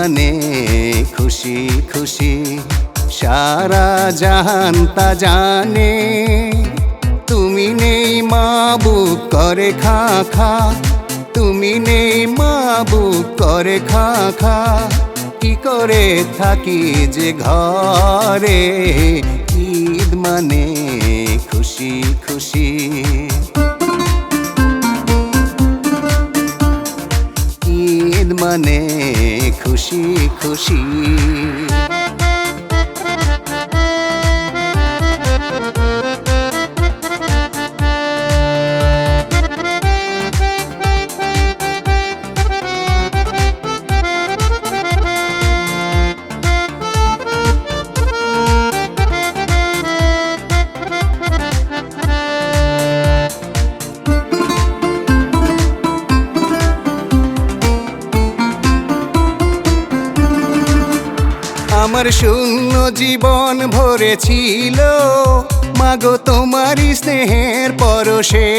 মানে খুশি খুশি, সারা জাহান তা জানে। তুমি নেই মা বুক করে খা খা, তুমি নেই মা বুক করে খা খা। কি করে থাকি যে ঘরে, ঈদ মানে খুশি খুশি। ঈদ মানে খুশি খুশি। আমার শূন্য জীবন ভরেছিল মাগো তোমারই স্নেহের পরশে।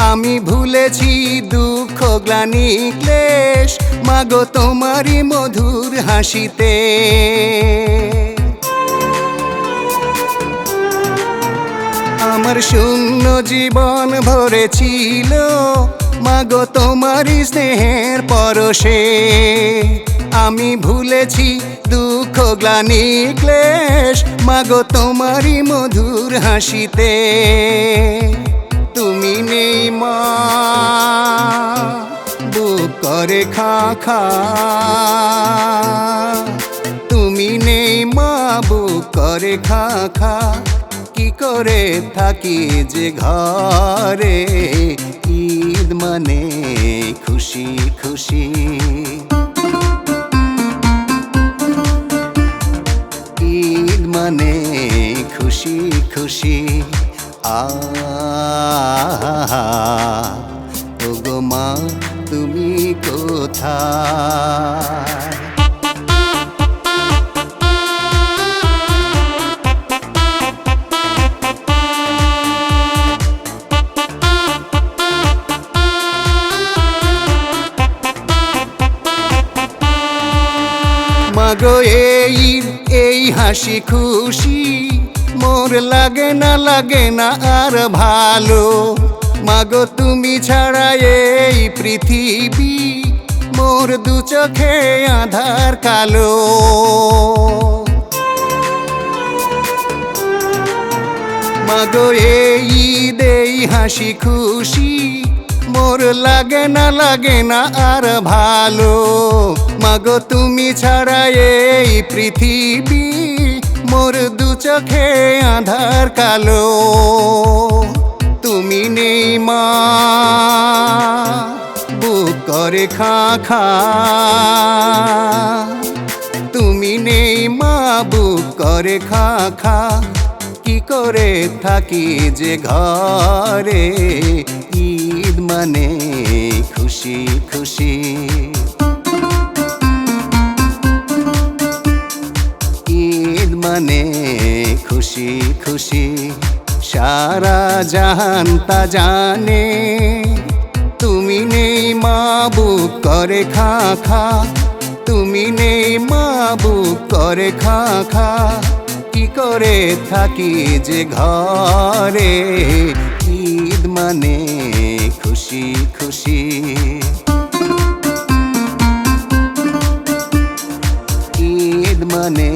আমি ভুলেছি দুঃখ গ্লানি ক্লেশ, মাগো তোমারই মধুর হাসিতে। আমার শূন্য জীবন ভরেছিল মাগো তোমারই স্নেহের পরশে। আমি ভুলেছি দুঃখ গ্লানি ক্লেশ, মাগো তোমারই মধুর হাসিতে। তুমি নেই মা বুক করে খা খা, তুমি নেই মা বুক করে খা খা। কি করে থাকি যে ঘরে, ঈদ মানে খুশি খুশি। ঈদ মানে খুশি খুশি। ওগো মা তুমি কোথায়? মাগো এই হাসি খুশি মোর লাগে না আর ভালো। মাগো তুমি ছাড়া এই পৃথিবী মোর দু চোখে আধার কালো। মাগো এই হাসি খুশি মোর লাগে না আর ভালো। মাগো তুমি ছাড়া এই পৃথিবী মোর দু চোখে আধার কালো। তুমি নেই মা বুক করে খা খা, তুমি নেই মা বুক করে খা খা। কি করে থাকি যে ঘরে, ঈদ মানে খুশি খুশি। ঈদ মানে খুশি খুশি, সারা জাহান তা জানে। তুমি নেই মা বুক করে খা খা, তুমি নেই মা বুক করে খা খা। কি করে থাকি যে ঘরে, ঈদ মানে খুশি খুশি। ঈদ মানে